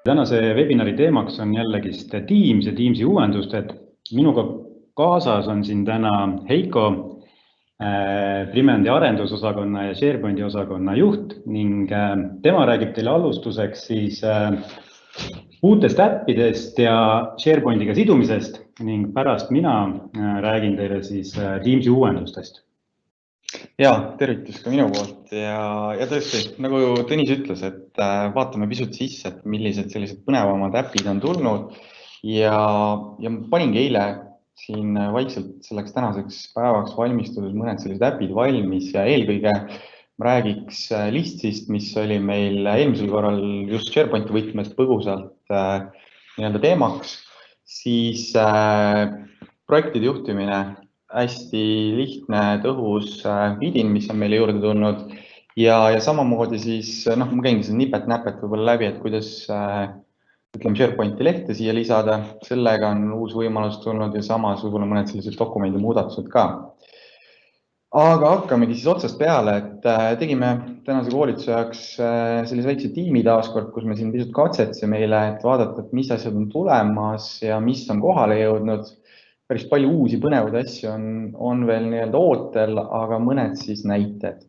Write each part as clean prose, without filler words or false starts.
Tänase webinari teemaks on jällegist Teams ja Teamsi uuendused. Minuga kaasas on siin täna Heiko, Primendi arendusosakonna ja SharePointi osakonna juht ning tema räägib teile alustuseks siis uutest äppidest ja SharePointiga sidumisest ning pärast mina räägin teile siis Teamsi uuendustest. Ja, tervitus ka minu poolt ja tõesti, nagu Tõnis ütles, et vaatame pisut sisse, et millised sellised põnevamad äpid on tulnud ja ma paningi eile siin vaikselt selleks tänaseks päevaks valmistudes mõned sellised äpid valmis ja eelkõige ma räägiks listist, mis oli meil eelmisel korral just SharePointi võtmes põgusalt teemaks, siis projektide juhtimine, hästi lihtne, tõhus vidin, mis on meile juurde tulnud ja samamoodi siis, ma käingi siin nipet-näpet võib-olla läbi, et kuidas SharePointi lehte siia lisada, sellega on uus võimalus tulnud ja samas võib-olla mõned sellised dokumendi muudatused ka. Aga hakkamegi siis otsast peale, et tegime tänase koolituse jaoks sellise väikse tiimi taaskord, kus me siin pisut katsetsime meile, et vaadata, et mis asjad on tulemas ja mis on kohale jõudnud. Päris palju uusi põnevaid asju on veel ootel, aga mõned siis näited.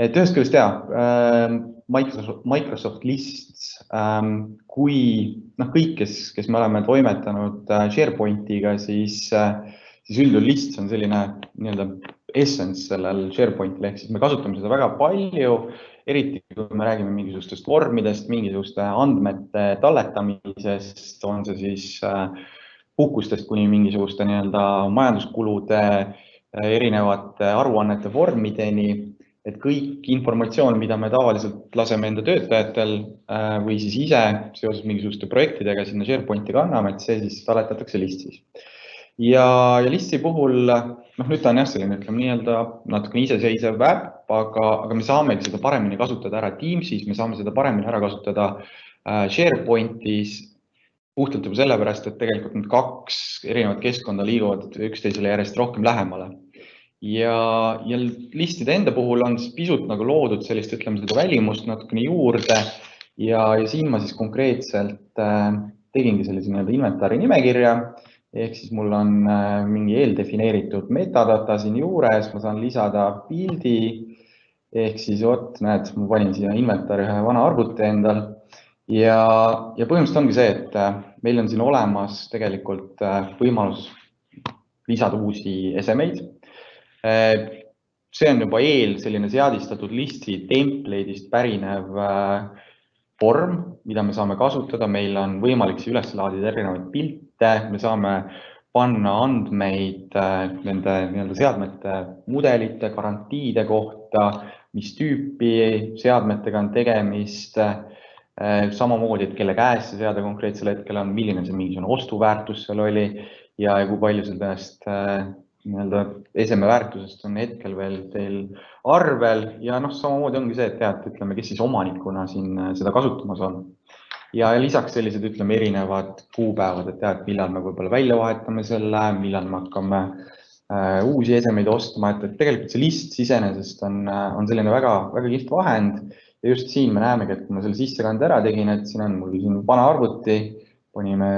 Et ühest küljest Microsoft Lists, kui kõik, kes me oleme toimetanud SharePointiga, siis üldjuhul Lists on selline essence sellel SharePointil, ehk siis me kasutame seda väga palju, eriti kui me räägime mingisugustest vormidest, mingisuguste andmete talletamisest, on see siis puhkustest kuni mingisuguste majanduskulude erinevate aruannete vormideni, et kõik informatsioon, mida me tavaliselt laseme enda töötajatel või siis ise seoses mingisuguste projektidega sinna SharePointi kanname, et see siis talletatakse Listis. Ja Listi puhul, nüüd ta on selline, natuke iseseisev äpp, aga me saame seda paremini kasutada ära Teamsis, me saame seda paremini ära kasutada SharePointis, puhtalt juba sellepärast, et tegelikult need kaks erinevat keskkonda liiguvad üksteisele järjest rohkem lähemale. Ja listide enda puhul on pisut loodud sellist, seda välimust natukene juurde ja siin ma siis konkreetselt tegingi sellise inventari nimekirja, ehk siis mul on mingi eeldefineeritud metadata siin juures, ma saan lisada pildi, ehk siis näed, ma panin siia inventari ühe vana arvuti endal. Ja põhimõtteliselt ongi see, et meil on siin olemas tegelikult võimalus lisada uusi esemeid. See on juba selline seadistatud listi template'ist pärinev vorm, mida me saame kasutada. Meil on võimalik üles laadida erinevaid pilte, me saame panna andmeid nende seadmete mudelite, garantiide kohta, mis tüüpi seadmetega on tegemist, samamoodi, et kelle käes see seade konkreetsel hetkel on, milline see mingisugune ostuväärtus seal oli ja kui palju sellest eseme väärtusest on hetkel veel teil arvel ja samamoodi ongi see, et kes siis omanikuna siin seda kasutamas on. Ja lisaks sellised erinevad kuupäevad, et millal me võib-olla välja vahetame selle, millal me hakkame uusi esemeid ostma, et tegelikult see list iseenesest on selline väga kihvt vahend. Ja just siin me näemegi, et kui ma selle sissekande ära tegin, et siin on mul vana arvuti, panime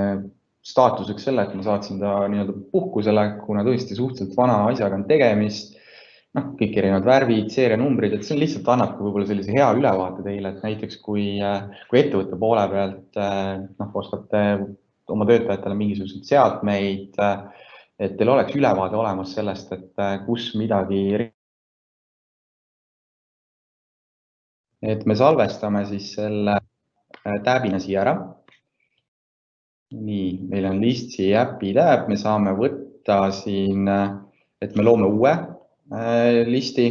staatuseks selle, et ma saatsin ta puhkusele, kuna tõesti suhteliselt vana asjaga on tegemist, kõik erinevad värvid, seerianumbrid, et see lihtsalt annab võib-olla sellise hea ülevaate teile, et näiteks kui ettevõtte poole pealt ostate oma töötajatele mingisuguseid seadmeid, et teil oleks ülevaade olemas sellest, et kus midagi. Et me salvestame siis selle tabina siia ära. Nii, meil on Listi äpi tab, me saame võtta siin, et me loome uue listi,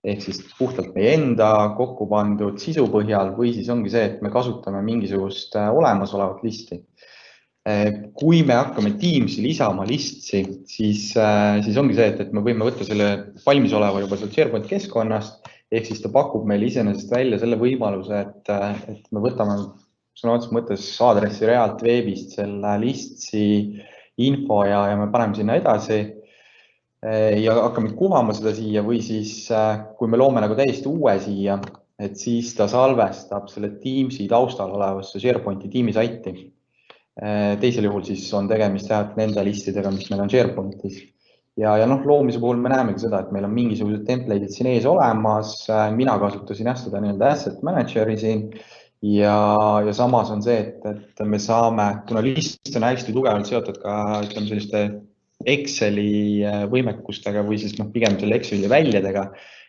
ehk siis puhtalt meie enda kokku pandud sisu põhjal või siis ongi see, et me kasutame mingisugust olemasolevat listi. Kui me hakkame Teamsi lisama listi, siis ongi see, et me võime võtta selle valmisoleva juba sealt SharePoint keskkonnast, ehk siis ta pakub meil iseenesest välja selle võimaluse, et me võtame sõna otseses mõttes aadressi realt veebist selle listi info ja me paneme sinna edasi ja hakkame kuvama seda siia või siis, kui me loome täiesti uue siia, et siis ta salvestab selle Teamsi taustal olevasse SharePointi tiimi saiti. Teisel juhul siis on tegemist nende listidega, mis meil on SharePointis. Ja loomise puhul me näemegi seda, et meil on mingisugused template'id siin ees olemas. Mina kasutasin seda nii-öelda asset manager'i siin ja samas on see, et me saame, kuna list on hästi tugevalt seotud ka selliste Exceli võimekustega või siis pigem selle Exceli väljadega,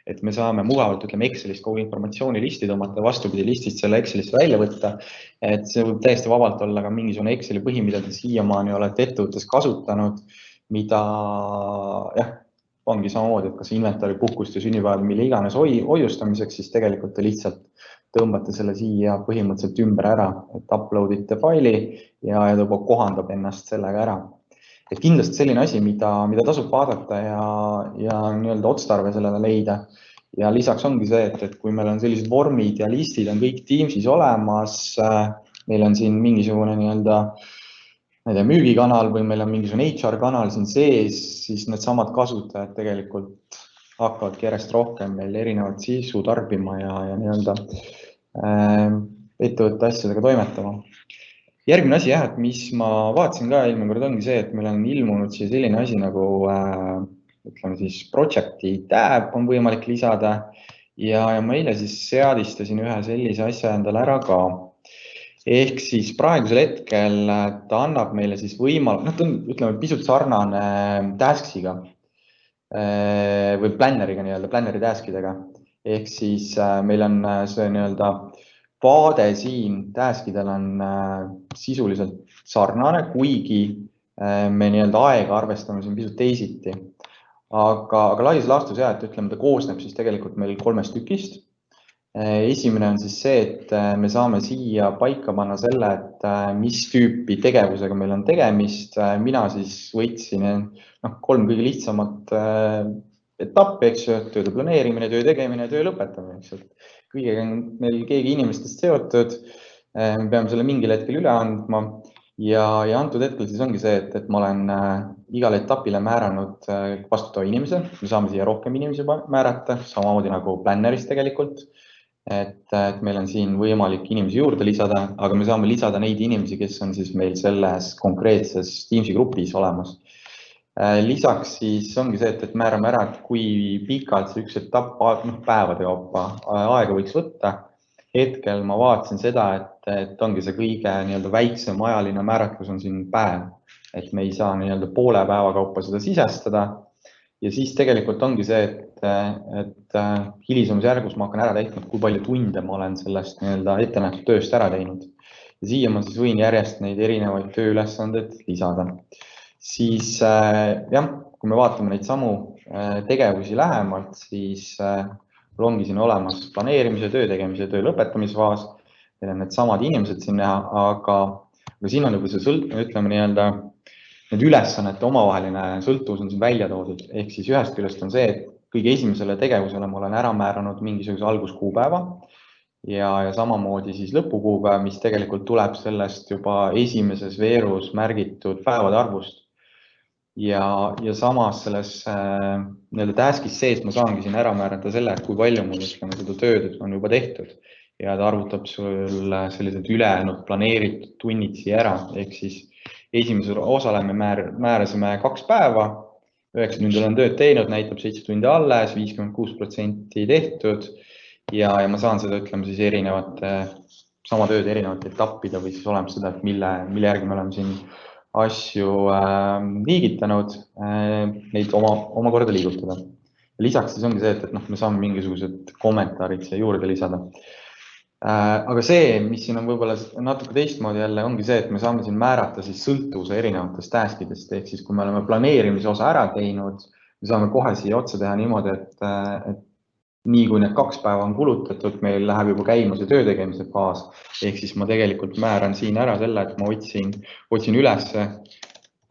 et me saame mugavalt, Excelist kogu informatsiooni listi tõmmata, vastupidi listist selle Excelist välja võtta. Et see võib täiesti vabalt olla ka mingisugune Exceli põhi, mida te siiamaani olete ettevõttes kasutanud, mida ongi samamoodi, et kas inventory puhkust ja sünnipäev, mille iganes hoiustamiseks, siis tegelikult te lihtsalt tõmbate selle siia põhimõtteliselt ümber ära, et uploadite faili ja ta kohandab ennast sellega ära. Et kindlasti selline asi, mida tasub vaadata ja nii-öelda otstarve sellele leida. Ja lisaks ongi see, et kui meil on sellised vormid ja listid on kõik Teamsis olemas, meil on siin mingisugune nii-öelda müügikanal või meil on mingisugune HR kanal siin sees, siis need samad kasutajad tegelikult hakkavadki järjest rohkem meil erinevat sisu tarbima ja nii-öelda ettevõtte asjadega toimetama. Järgmine asi, et mis ma vaatasin ka eelmine kord ongi see, et meil on ilmunud siia selline asi nagu ütleme siis project'i tab on võimalik lisada ja ma eile siis seadistasin ühe sellise asja endale ära ka. Ehk siis praegusel hetkel ta annab meile siis ta on ütleme pisut sarnane Tasksiga või Planneriga nii-öelda, Planneri Taskidega. Ehk siis meil on see nii-öelda vaade siin Taskidel on sisuliselt sarnane, kuigi me nii-öelda aega arvestame siin pisut teisiti. Aga laias laastus et ütleme, ta koosneb siis tegelikult meil 3 tükist. Esimene on siis see, et me saame siia paika panna selle, et mis tüüpi tegevusega meil on tegemist. Mina siis võtsin 3 kõige lihtsamat etappi, tööde planeerimine, töö tegemine ja töö lõpetamine. Kõigega on meil keegi inimestest seotud, me peame selle mingil hetkel üle andma ja antud hetkel siis ongi see, et ma olen igale etapile määranud vastutava inimese, me saame siia rohkem inimesi määrata, samamoodi nagu Planneris tegelikult, et meil on siin võimalik inimesi juurde lisada, aga me saame lisada neid inimesi, kes on siis meil selles konkreetses Teamsi grupis olemas. Lisaks siis ongi see, et määrame ära, et kui pikalt see üks etapp päevade kaupa aega võiks võtta. Hetkel ma vaatasin seda, et ongi see kõige nii-öelda väiksem ajaline määratlus on siin päev, et me ei saa nii-öelda poole päeva kaupa seda sisestada. Ja siis tegelikult ongi see, et hilisemas järgus ma hakkan ära täitma, kui palju tunde ma olen sellest nii-öelda ettenähtud tööst ära teinud. Ja siia ma siis võin järjest neid erinevaid tööülesandeid lisada. Siis kui me vaatame neid samu tegevusi lähemalt, siis ongi siin olemas planeerimise, töö tegemise ja töö lõpetamisfaas. Meil on need samad inimesed siin näha, aga siin on juba see ütleme nii-öelda need ülesannete omavaheline sõltuvus on siin välja toodud. Ehk siis ühest küljest on see, et kõige esimesele tegevusele ma olen ära määranud mingisuguse alguskuupäeva ja samamoodi siis lõpukuupäev, mis tegelikult tuleb sellest juba esimeses veerus märgitud päevade arvust. Ja samas selles nii-öelda taskis sees ma saangi siin ära määrata selle, et kui palju mul seda tööd on juba tehtud ja ta arvutab sul sellised ülejäänud planeeritud tunnid siia ära. Ehk siis esimesel osale me määrasime 2 päeva, 9 tundi olen tööd teinud, näitab 7 tundi alles, 56% tehtud ja ma saan seda ütlema siis sama tööd erinevate etappide või siis olemas seda, et mille järgi me oleme siin asju liigitanud, neid omakorda liigutada. Lisaks siis ongi see, et me saame mingisugused kommentaarid siia juurde lisada. Aga see, mis siin on võib-olla natuke teistmoodi jälle, ongi see, et me saame siin määrata siis sõltuvuse erinevatest taskidest. Ehk siis, kui me oleme planeerimise osa ära teinud, me saame kohe siia otsa teha niimoodi, et nii kui need 2 päeva on kulutatud, meil läheb juba käima see töö tegemise faas. Ehk siis ma tegelikult määran siin ära selle, et ma otsin üles,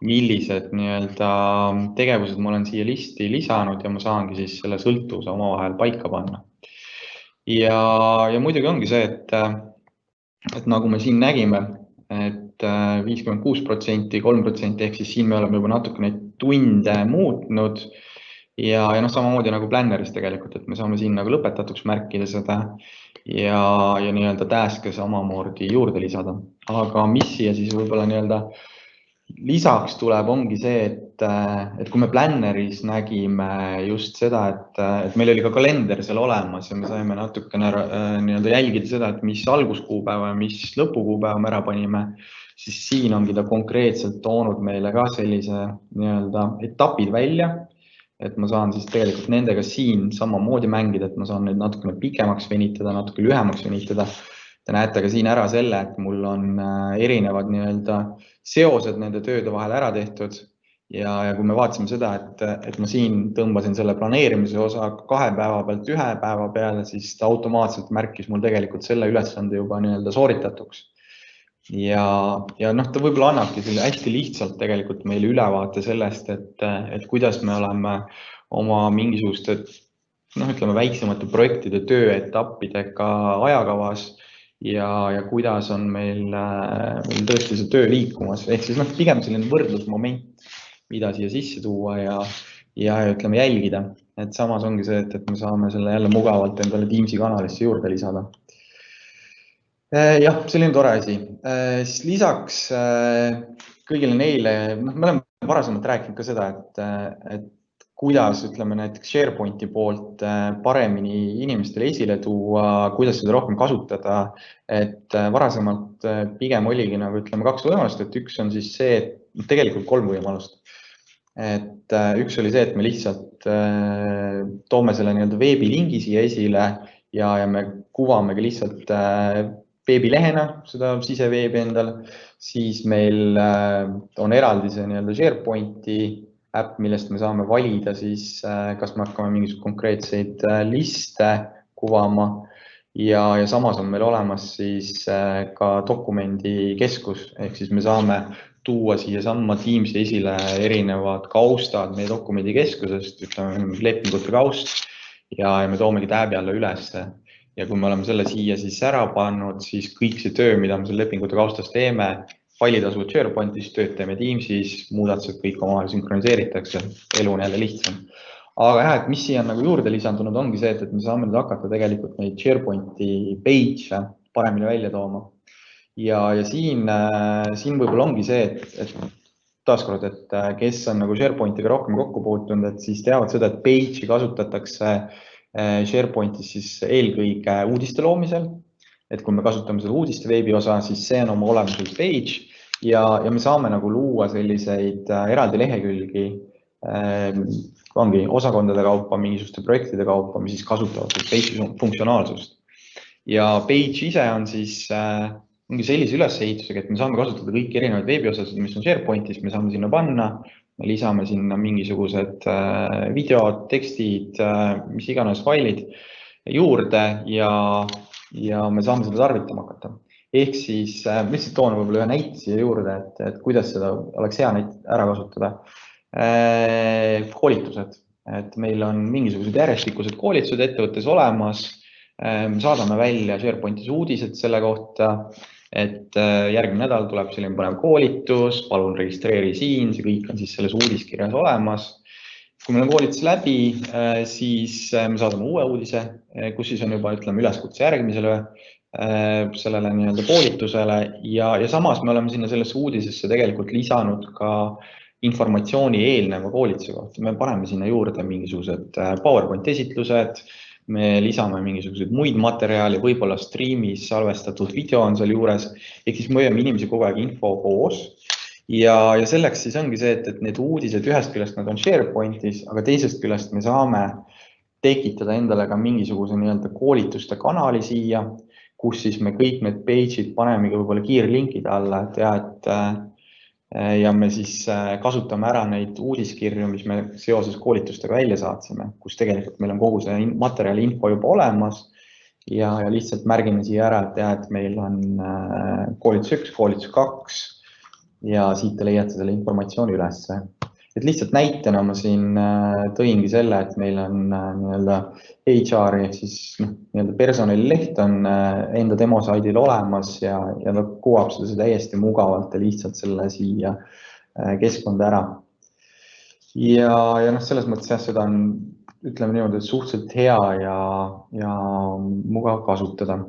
millised nii-öelda tegevused ma olen siia listi lisanud ja ma saangi siis selle sõltuvuse omavahel paika panna. Ja muidugi ongi see, et nagu me siin nägime, et 56%, 3%, ehk siis siin me oleme juba natuke neid tunde muutnud ja samamoodi nagu Planneris tegelikult, et me saame siin nagu lõpetatuks märkida seda ja nii-öelda task'e samamoodi juurde lisada. Aga mis siia siis võib-olla nii-öelda lisaks tuleb, ongi see, et kui me Planneris nägime just seda, et meil oli ka kalender seal olemas ja me saime natukene nii-öelda jälgida seda, et mis alguskuupäeva ja mis lõpukuupäeva me ära panime, siis siin ongi ta konkreetselt toonud meile ka sellise nii-öelda etapid välja, et ma saan siis tegelikult nendega siin samamoodi mängida, et ma saan neid natukene pikemaks venitada, natuke lühemaks venitada. Te näete ka siin ära selle, et mul on erinevad nii-öelda seosed nende tööde vahel ära tehtud ja kui me vaatasime seda, et ma siin tõmbasin selle planeerimise osa 2 päeva pealt 1 päeva peale, siis ta automaatselt märkis mul tegelikult selle ülesande juba nii-öelda sooritatuks. Ja noh, ta võib-olla annabki selle hästi lihtsalt tegelikult meile ülevaate sellest, et kuidas me oleme oma mingisuguste, noh, ütleme väiksemate projektide tööetappidega ajakavas ja kuidas on meil tõesti see töö liikumas. Ehk siis noh, pigem selline võrdlusmoment, mida siia sisse tuua ja ütleme jälgida. Et samas ongi see, et me saame selle jälle mugavalt endale Teamsi kanalisse juurde lisada. Jah, selline tore asi. Siis lisaks kõigile neile, me oleme varasemalt rääkinud ka seda, et kuidas ütleme näiteks SharePointi poolt paremini inimestele esile tuua, kuidas seda rohkem kasutada. Et varasemalt pigem oligi nagu ütleme 2 võimalust, et üks on siis see, et tegelikult 3 võimalust. Et üks oli see, et me lihtsalt toome selle nii-öelda veebilingi siia esile ja me kuvamegi lihtsalt veebilehena seda siseveebi endal, siis meil on eraldi see nii-öelda SharePointi äpp, millest me saame valida siis, kas me hakkame mingisugused konkreetseid liste kuvama ja samas on meil olemas siis ka dokumendikeskus, ehk siis me saame tuua siia samma Teamsi esile erinevad kaustad meie dokumendikeskusest, ütleme lepingute kaust ja me toomegi tääbi alla ülesse. Ja kui me oleme selle siia siis ära pannud, siis kõik see töö, mida me selle lepingute kaustas teeme, failid asuvad SharePointis, tööd teeme Teamsis, muudatused kõik omavahel sünkroniseeritakse, elu on jälle lihtsam. Aga jah, et mis siia on nagu juurde lisandunud, ongi see, et me saame nüüd hakata tegelikult neid SharePointi page'e paremini välja tooma. Ja siin võib-olla ongi see, et taaskord, et kes on nagu SharePointiga rohkem kokku puutunud, et siis teavad seda, et page'i kasutatakse SharePointis siis eelkõige uudiste loomisel, et kui me kasutame seda uudiste veebi osa, siis see on oma olemuselt page ja me saame nagu luua selliseid eraldi lehekülgi, ongi osakondade kaupa, mingisuguste projektide kaupa, mis siis kasutavad page'i funktsionaalsust. Ja page ise on siis ongi sellise ülesehitusega, et me saame kasutada kõiki erinevaid veebiosasid, mis on SharePointis, me saame sinna panna, me lisame sinna mingisugused videod, tekstid, mis iganes failid juurde ja me saame seda tarvitama hakata. Ehk siis lihtsalt toon võib-olla ühe näite siia juurde, et kuidas seda oleks hea ära kasutada. Koolitused, et meil on mingisugused järjestikused koolitused ettevõttes olemas, me saadame välja SharePointis uudised selle kohta, et järgmine nädal tuleb selline põnev koolitus, palun registreeri siin, see kõik on siis selles uudiskirjas olemas. Kui meil on koolitus läbi, siis me saadame uue uudise, kus siis on juba ütleme üleskutse järgmisele sellele nii-öelda koolitusele ja samas me oleme sinna sellesse uudisesse tegelikult lisanud ka informatsiooni eelneva koolituse kohta. Me paneme sinna juurde mingisugused PowerPoint esitlused, me lisame mingisuguseid muid materjali, võib-olla streamis salvestatud video on seal juures, ehk siis me hoiame inimesi kogu aeg info koos ja selleks siis ongi see, et need uudised ühest küljest nad on SharePointis, aga teisest küljest me saame tekitada endale ka mingisuguse nii-öelda koolituste kanali siia, kus siis me kõik need page'id panemegi võib-olla kiirlinkide alla, ja me siis kasutame ära neid uudiskirju, mis me seoses koolitustega välja saatsime, kus tegelikult meil on kogu see materjali info juba olemas ja lihtsalt märgime siia ära, et meil on koolitus 1, koolitus 2 ja siit te leiate selle informatsiooni ülesse. Et lihtsalt näitena ma siin tõingi selle, et meil on nii-öelda HR-i ehk siis nii-öelda personalileht on enda demosaidil olemas ja ta kuvab seda täiesti mugavalt ja lihtsalt selle siia keskkonda ära. Ja selles mõttes jah, seda on ütleme niimoodi, et suhteliselt hea ja mugav kasutada.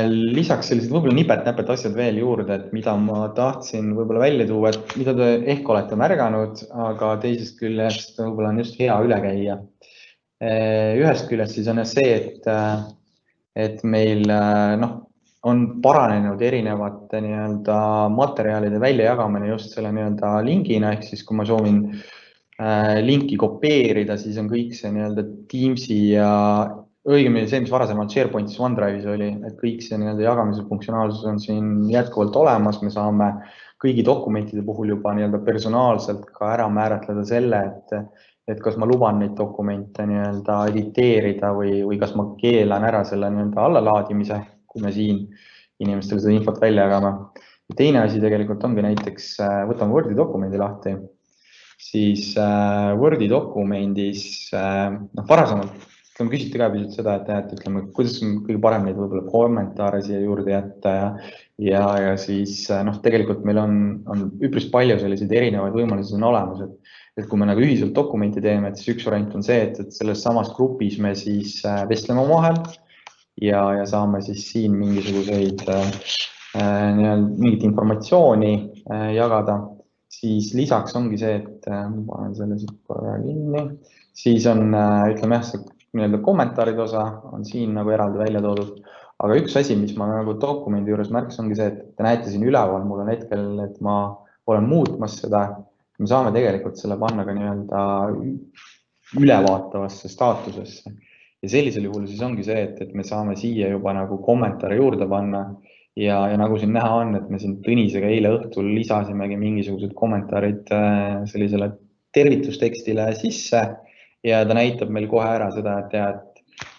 Lisaks sellised võib-olla nipet-näpet asjad veel juurde, et mida ma tahtsin võib-olla välja tuua, et mida te ehk olete märganud, aga teisest küljest võib-olla on just hea üle käia. Ühest küljest siis on see, et meil on paranenud erinevate nii-öelda materjalide väljajagamine just selle nii-öelda lingina, ehk siis kui ma soovin linki kopeerida, siis on kõik see nii-öelda Teamsi ja õigemini see, mis varasemalt SharePointis OneDrive'is oli, et kõik see nii-öelda jagamise funktsionaalsus on siin jätkuvalt olemas. Me saame kõigi dokumentide puhul juba nii-öelda personaalselt ka ära määratleda selle, et kas ma luban neid dokumente nii-öelda editeerida või kas ma keelan ära selle nii-öelda allalaadimise, kui me siin inimestele seda infot välja jagame. Ja teine asi tegelikult ongi näiteks, võtame Wordi dokumendi lahti, siis Wordi dokumendis, varasemalt küsiti ka pisut seda, et ütleme, kuidas on kõige parem neid võib-olla kommentaare siia juurde jätta ja siis tegelikult meil on üpris palju selliseid erinevaid võimalusi on olemas, et kui me nagu ühiselt dokumenti teeme, et siis üks variant on see, et selles samas grupis me siis vestleme omavahel ja saame siis siin mingisuguseid mingit informatsiooni jagada. Siis lisaks ongi see, et panen selle siit korra kinni, siis on, ütleme jah, see nii-öelda kommentaaride osa on siin nagu eraldi välja toodud, aga üks asi, mis ma nagu dokumendi juures märksin, ongi see, et te näete siin üleval, mul on hetkel, et ma olen muutmas seda, me saame tegelikult selle panna ka nii-öelda ülevaatavasse staatusesse ja sellisel juhul siis ongi see, et me saame siia juba nagu kommentaare juurde panna ja nagu siin näha on, et me siin Tõnisega eile õhtul lisasimegi mingisugused kommentaarid sellisele tervitustekstile sisse ja ta näitab meil kohe ära seda, et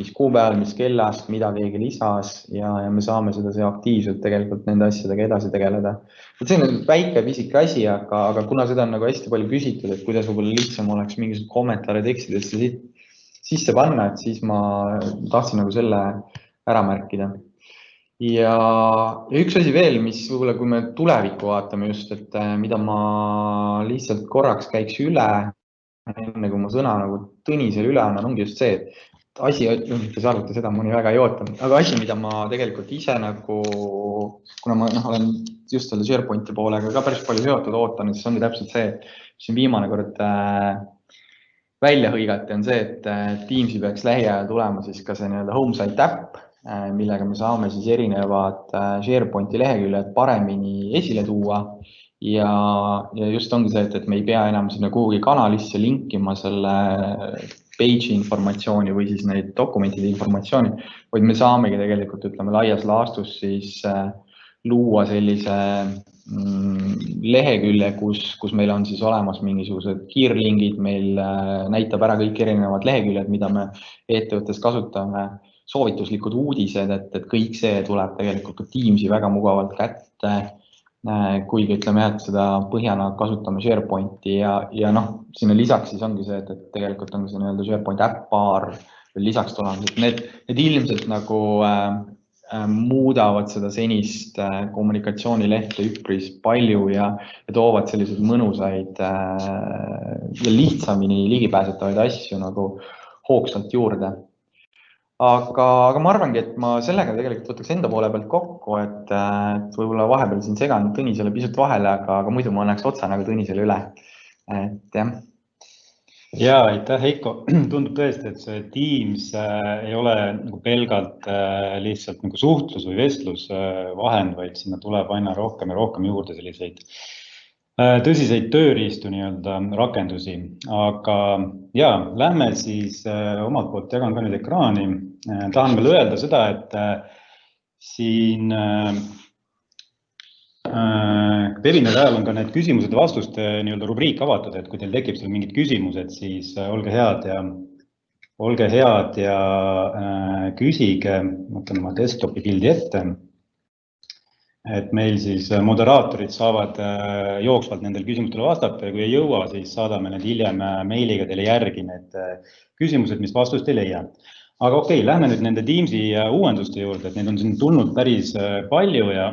mis kuupäeval, mis kellast, mida keegi lisas ja me saame seda aktiivselt tegelikult nende asjadega edasi tegeleda. See on väike pisike asi, aga kuna seda on nagu hästi palju küsitud, et kuidas võib-olla lihtsam oleks mingisugused kommentaare tekstidesse sisse panna, et siis ma tahtsin nagu selle ära märkida. Ja üks asi veel, mis võib-olla kui me tulevikku vaatame just, et mida ma lihtsalt korraks käiks üle, enne kui ma sõna nagu Tõnisele üle annan, ongi just see, et asi, te arvate seda, mõni väga ei oota, aga asi, mida ma tegelikult ise nagu, kuna ma olen just selle SharePointi poolega ka päris palju seotud ootan, siis ongi täpselt see, siin viimane kord välja hõigati, on see, et Teamsi peaks lähiajal tulema siis ka see nii-öelda homesite äpp, millega me saame siis erinevad SharePointi leheküljed paremini esile tuua. Ja just ongi see, et me ei pea enam sinna kuhugi kanalisse linkima selle page'i informatsiooni või siis neid dokumentide informatsiooni, vaid me saamegi tegelikult, ütleme, laias laastus siis luua sellise lehekülje, kus meil on siis olemas mingisugused kiirlingid, meil näitab ära kõik erinevad leheküljed, mida me ettevõttes kasutame, soovituslikud uudised, et kõik see tuleb tegelikult ka Teamsi väga mugavalt kätte, kuigi ütleme jah, et seda põhjana kasutame SharePointi ja sinna lisaks siis ongi see, et tegelikult on see nii-öelda SharePoint äpp-paar lisaks tulemas, et need ilmselt nagu muudavad seda senist kommunikatsioonilehte üpris palju ja toovad selliseid mõnusaid ja lihtsamini ligipääsetavaid asju nagu hoogsalt juurde. Aga ma arvangi, et ma sellega tegelikult võtaks enda poole pealt kokku, et võib-olla vahepeal siin segan Tõnisele pisut vahele, aga muidu ma annaks otsa nagu Tõnisele üle. Ja, aitäh, Heiko. Tundub tõesti, et see Teams ei ole nagu pelgalt lihtsalt nagu suhtlus või vestlus vahend, vaid sinna tuleb aina rohkem ja rohkem juurde selliseid tõsiseid tööriistu nii-öelda rakendusi, aga ja, lähme siis omalt poolt jagan ka nüüd ekraani. Tahan veel öelda seda, et siin webinari ajal on ka need küsimused ja vastuste nii-öelda rubriik avatud, et kui teil tekib seal mingid küsimused, siis olge head ja küsige, mõtlen oma desktopi pildi ette. Et meil siis moderaatorid saavad jooksvalt nendel küsimustele vastata ja kui ei jõua, siis saadame need hiljem meiliga teile järgi need küsimused, mis vastust ei leia. Aga okei, lähme nüüd nende Teamsi uuenduste juurde, et need on siin tulnud päris palju ja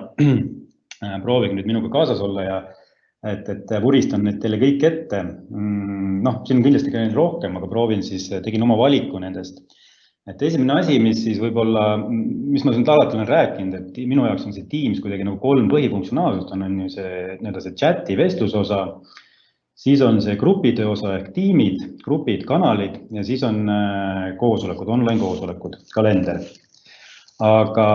proovige nüüd minuga kaasas olla ja et vuristan need teile kõik ette. Noh, siin on kindlasti ka neid rohkem, aga proovin siis, tegin oma valiku nendest. Et esimene asi, mis siis võib-olla, mis ma nüüd alati olen rääkinud, et minu jaoks on see Teams kuidagi nagu 3 põhifunktsionaalsust, on ju see chati vestlusosa, siis on see grupitöö osa ehk tiimid, grupid, kanalid ja siis on koosolekud, online koosolekud, kalender. Aga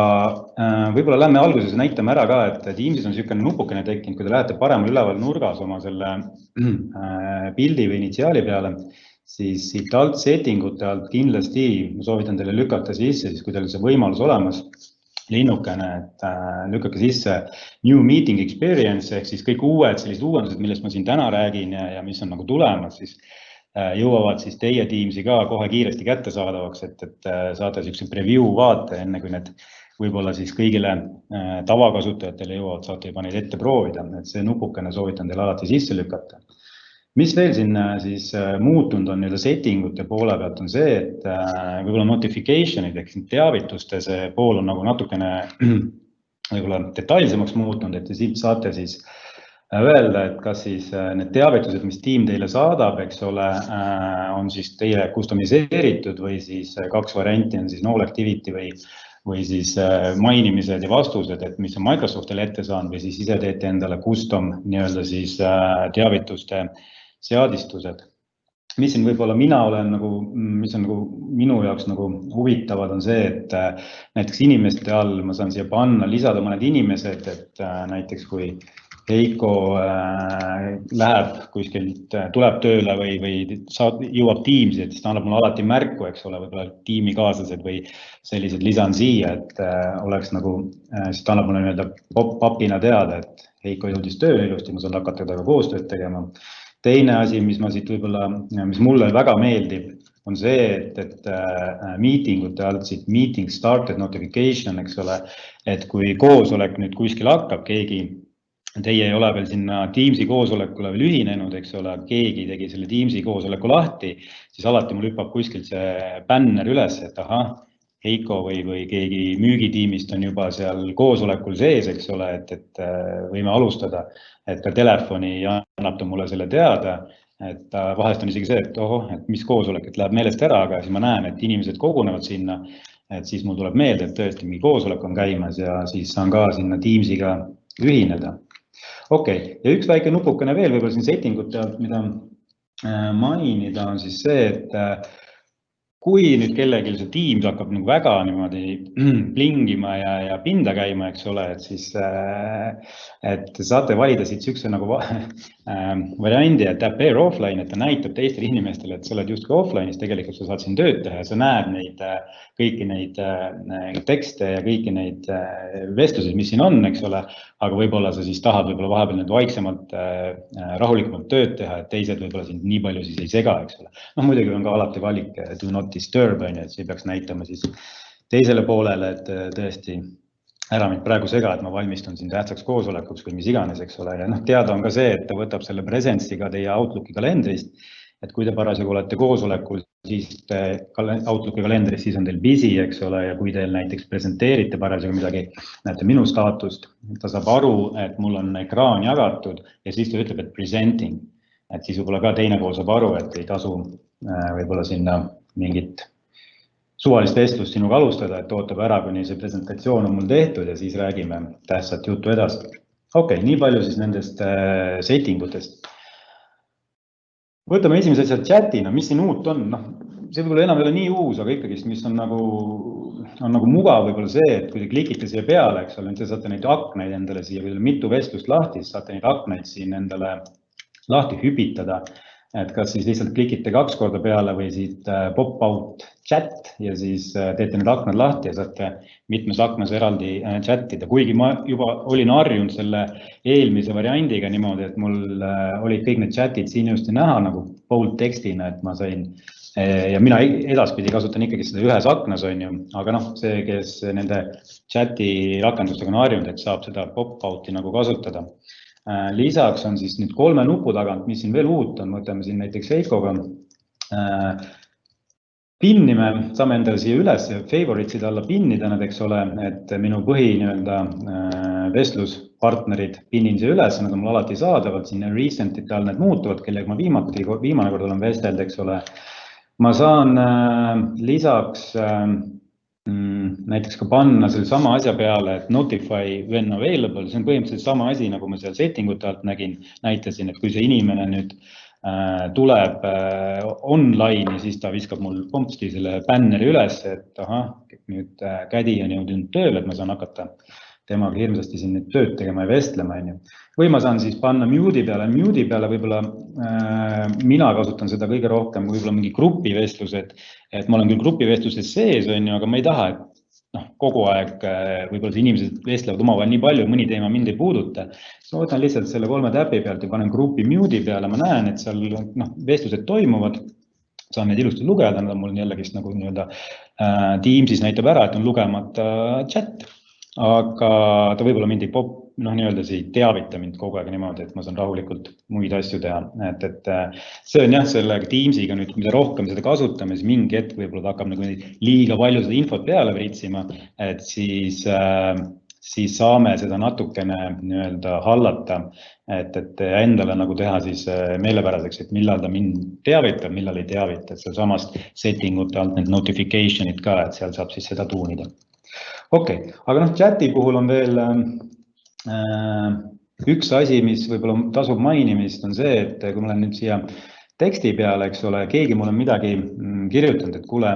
võib-olla lähme alguses näitame ära ka, et Teamsis on niisugune nupukene tekkinud, kui te lähete paremal üleval nurgas oma selle pildi või initsiaali peale, siis siit alt settingute alt kindlasti ma soovitan teile lükata sisse, siis kui teil see võimalus olemas, linnukene, et lükake sisse New Meeting Experience ehk siis kõik uued sellised uuendused, millest ma siin täna räägin ja mis on nagu tulemas, siis jõuavad siis teie Teamsi ka kohe kiiresti kättesaadavaks, et saate niisuguse preview vaate, enne kui need võib-olla siis kõigile tavakasutajatele jõuavad, saate juba neid ette proovida, et see nupukene soovitan teile alati sisse lükata. Mis veel siin siis muutunud on settingute poole pealt on see, et võib-olla notificationid ehk teavituste see pool on nagu natukene võib-olla detailsemaks muutunud, et siit saate siis öelda, et kas siis need teavitused, mis tiim teile saadab, eks ole, on siis teie customiseeritud või siis 2 varianti on siis no activity või siis mainimised ja vastused, et mis on Microsoftile ette saanud või siis ise teete endale custom nii-öelda siis teavituste seadistused. Mis siin võib-olla mina olen nagu, mis on nagu minu jaoks nagu huvitavad on see, et näiteks inimeste all ma saan siia panna, lisada mõned inimesed, et näiteks kui Heiko läheb kuskilt, tuleb tööle või jõuab Teamsi, et siis ta annab mulle alati märku, eks ole, võib-olla tiimikaaslased või sellised lisan siia, et oleks nagu, siis ta annab mulle nii-öelda pop-upina teada, et Heiko jõudis tööle ilusti, ma saan hakata temaga koostööd tegema. Teine asi, mis ma siit võib-olla, mis mulle väga meeldib, on see, et meetingute alt siit meeting started notification, eks ole, et kui koosolek nüüd kuskil hakkab, keegi, teie ei ole veel sinna Teamsi koosolekule veel ühinenud, eks ole, keegi tegi selle Teamsi koosoleku lahti, siis alati mul hüppab kuskilt see bänner üles, et ahah, Heiko või keegi müügitiimist on juba seal koosolekul sees, eks ole, et võime alustada, et ka telefoni annab ta mulle selle teada, et vahest on isegi see, et ohoh, et mis koosolek, et läheb meelest ära, aga siis ma näen, et inimesed kogunevad sinna, et siis mul tuleb meelde, et tõesti mingi koosolek on käimas ja siis saan ka sinna Teamsiga ühineda. Okei, ja üks väike nupukene veel võib-olla siin settingute alt, mida mainida on siis see, et kui nüüd kellelgi see Teams hakkab nagu väga niimoodi plingima ja pinda käima, eks ole, et siis et saate valida siit niisuguse nagu variandi, et appear offline, et ta näitab teistele inimestele, et sa oled justkui offline'is, tegelikult sa saad siin tööd teha ja sa näed neid, kõiki neid tekste ja kõiki neid vestlusi, mis siin on, eks ole, aga võib-olla sa siis tahad võib-olla vahepeal nüüd vaiksemalt, rahulikumalt tööd teha, et teised võib-olla sind nii palju siis ei sega, eks ole. No muidugi on ka alati valik, do not disturb, et see peaks näitama siis teisele poolele, et tõesti ära mind praegu sega, et ma valmistun siin tähtsaks koosolekuks või mis iganes, eks ole. Ja teada on ka see, et ta võtab selle presence'iga teie Outlooki kalendrist, et kui te parasjagu olete koosolekul, siis Outlooki kalendris, siis on teil busy, eks ole, ja kui teil näiteks presenteerite parasjagu midagi, näete minu staatust, ta saab aru, et mul on ekraan jagatud ja siis ta ütleb, et presenting, et siis võib-olla ka teine pool saab aru, et ei tasu võib-olla sinna mingit suvalist vestlust sinuga alustada, et ootab ära, kuni see presentatsioon on mul tehtud ja siis räägime tähtsat juttu edasi. Okei, nii palju siis nendest settingutest. Võtame esimese asja chatina, mis siin uut on? See võib-olla enam ei ole nii uus, aga ikkagist, mis on nagu mugav võib-olla see, et kui te klikite siia peale, eks ole, te saate neid aknaid endale siia, kui teil mitu vestlust lahti, siis saate neid aknaid siin endale lahti hüpitada. Et kas siis lihtsalt klikite 2 korda peale või siit pop-out chat ja siis teete need aknad lahti ja saate mitmes aknas eraldi chatida. Kuigi ma juba olin harjunud selle eelmise variandiga niimoodi, et mul olid kõik need chatid siin just näha nagu bold tekstina, et ma sain ja mina edaspidi kasutan ikkagi seda ühes aknas, on ju, aga see, kes nende chati rakendustega on harjunud, et saab seda pop-out'i nagu kasutada. Lisaks on siis nüüd 3 nupu tagant, mis siin veel uut on, võtame siin näiteks Heikoga. Pinnime, saame endale siia üles ja favorites'id alla pinnida nad, eks ole, et minu põhi vestlus partnerid pinnin see üles, nad on mul alati saadavad, sinna recent'ite all need muutuvad, kellega ma viimane kord olen vestelnud, eks ole. Ma saan lisaks näiteks ka panna selle sama asja peale, et notify when available, see on põhimõtteliselt sama asi, nagu ma seal settingute alt näitasin, et kui see inimene nüüd tuleb online ja siis ta viskab mul kompsti selle banneri üles, et ahah, nüüd kädi on jõudnud tööle, et ma saan hakata temaga hirmsasti siin nüüd tööd tegema ja vestlema. Või ma saan siis panna mute'i peale võib-olla mina kasutan seda kõige rohkem, võib-olla mingi grupivestlused, et ma olen küll grupivestluses sees, aga ma ei taha, et kogu aeg võib-olla inimesed vestlevad omavahel nii palju, mõni teema mind ei puuduta. Ma võtan lihtsalt selle 3 täpi pealt ja panen grupi mute'i peale, ma näen, et seal vestlused toimuvad, saan neid ilusti lugeda, nad on mul jällegi nagu Teamsis näitab ära, et on lugemata chat, aga ta võib-olla mind ei teavita mind kogu aeg niimoodi, et ma saan rahulikult muid asju teha. Et see on jah, selle Teamsiga nüüd, mida rohkem seda kasutame, siis mingi hetk võib-olla ta hakkab nagu liiga palju seda infot peale pritsima, et siis saame seda natukene hallata, et endale nagu teha siis meelepäraseks, et millal ta mind teavitab, millal ei teavita, et seal samast settingute alt need notification'id ka, et seal saab siis seda tuunida. Okei, aga chati puhul on veel üks asi, mis võib-olla tasub mainimist, on see, et kui ma olen nüüd siia teksti peale, eks ole, keegi mul on midagi kirjutanud, et kuule,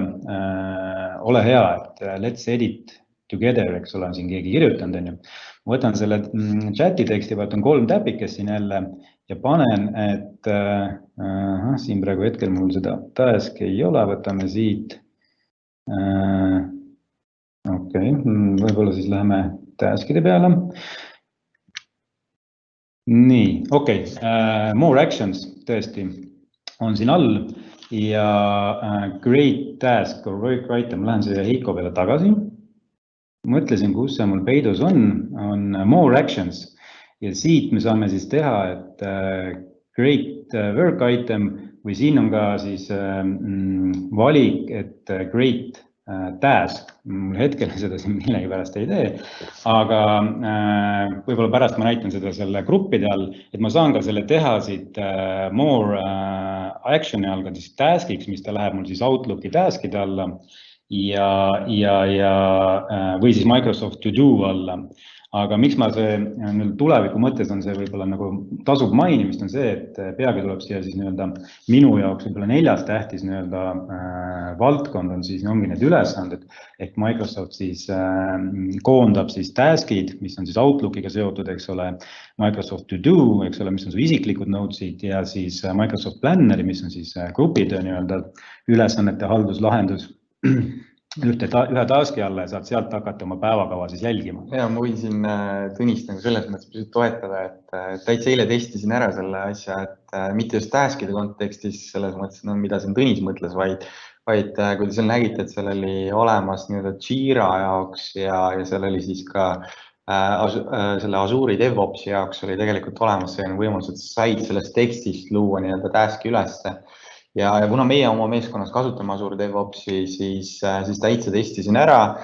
ole hea, et let's edit together, eks ole, on siin keegi kirjutanud. Ma võtan selle chati teksti, võtan 3 täpikest siin jälle ja panen, et siin praegu hetkel mul seda task ei ole, võtame siit. Okei, võib-olla siis läheme taskide peale. Nii, okei, more actions tõesti on siin all ja great task or work item, lähen siia Heiko peale tagasi. Mõtlesin, kus see mul peidus on more actions ja siit me saame siis teha, et great work item või siin on ka siis valik, et great task, mul hetkel seda siin millegi pärast ei tee, aga võib-olla pärast ma näitan seda selle gruppide all, et ma saan ka selle teha siit more action'i all ka siis task'iks, mis ta läheb mul siis Outlooki task'ide alla või siis Microsoft To Do alla. Aga miks ma see tuleviku mõttes on see võib-olla nagu tasub mainimist on see, et peagi tuleb siia siis minu jaoks võib-olla 4. tähtis valdkond on siis ongi need ülesanded, ehk Microsoft siis koondab siis task'id, mis on siis Outlookiga seotud, eks ole, Microsoft To Do, eks ole, mis on su isiklikud notes'id ja siis Microsoft Planneri, mis on siis grupide ülesannete halduslahendus. Ühe task'i alla ja saad sealt hakata oma päevakava siis jälgima. Ja ma võin siin Tõnist selles mõttes pisut toetada, et täitsa eile testisin ära selle asja, et mitte just task'ide kontekstis selles mõttes, mida siin Tõnis mõtles, vaid kui te seal nägite, et seal oli olemas Jira jaoks ja seal oli siis ka selle Azure'i DevOpsi jaoks oli tegelikult olemas see võimalus, et said sellest tekstist luua task'i ülesse. Ja kuna meie oma meeskonnas kasutame Azure DevOpsi, siis täitsa testisin ära.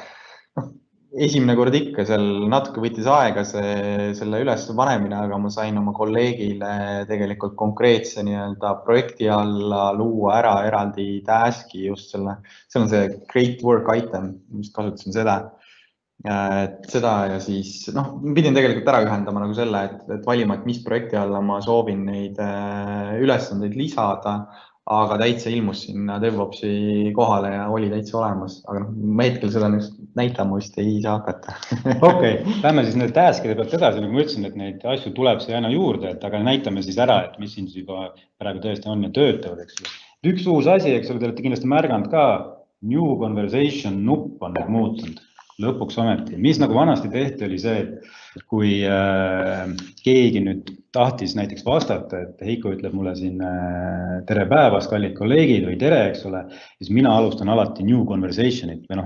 Esimene kord ikka seal natuke võttis aega selle üles panemine, aga ma sain oma kolleegile tegelikult konkreetse projekti alla luua ära eraldi task'i just selle. See on see great work item, just kasutasin seda. Ja siis pidin tegelikult ära ühendama nagu selle, et valima, et mis projekti alla ma soovin neid ülesandeid lisada. Aga täitsa ilmus sinna DevOpsi kohale ja oli täitsa olemas. Aga ma hetkel seda näitama vist ei saa hakata. Okei, lähme siis need task'ide pealt edasi, nagu ma ütlesin, et neid asju tuleb see aina juurde, aga näitame siis ära, et mis siin juba praegu tõesti on ja töötavad. Üks uus asi, eks ole, te olete kindlasti märganud ka, New Conversation nupp on muutunud lõpuks ometi. Mis nagu vanasti tehti oli see, et kui keegi nüüd tahtis näiteks vastata, et Heiko ütleb mulle siin tere päevast, kallid kolleegid või tere, eks ole, siis mina alustan alati New Conversation'it või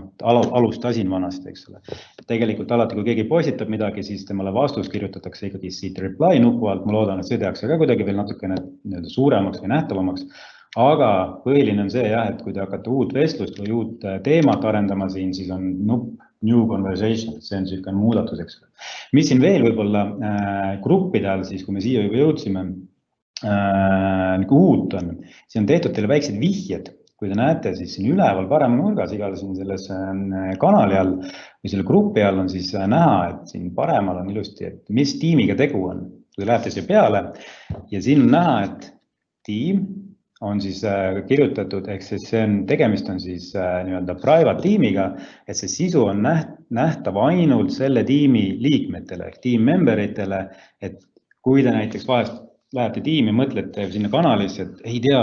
alustasin vanasti, eks ole. Tegelikult alati, kui keegi postitab midagi, siis temale vastus kirjutatakse ikkagi siit reply nupu alt, ma loodan, et see tehakse ka kuidagi veel natukene suuremaks või nähtavamaks. aga põhiline on see jah, et kui te hakkate uut vestlust või uut teemat arendama siin, siis on nupp New Conversation, see on selline muudatus, eks. Mis siin veel võib-olla gruppide all siis, kui me siia juba jõudsime, uut on, siin on tehtud teile väiksed vihjed, kui te näete, siis siin üleval paremal nurgas igal siin selles kanali all või selle grupi all on siis näha, et siin paremal on ilusti, et mis tiimiga tegu on. Kui te lähete siia peale ja siin on näha, et tiim on siis kirjutatud, ehk siis tegemist on siis nii-öelda private tiimiga, et see sisu on nähtav ainult selle tiimi liikmetele ehk team memberitele, et kui te näiteks vahest lähete tiimi ja mõtlete sinna kanalisse, et ei tea,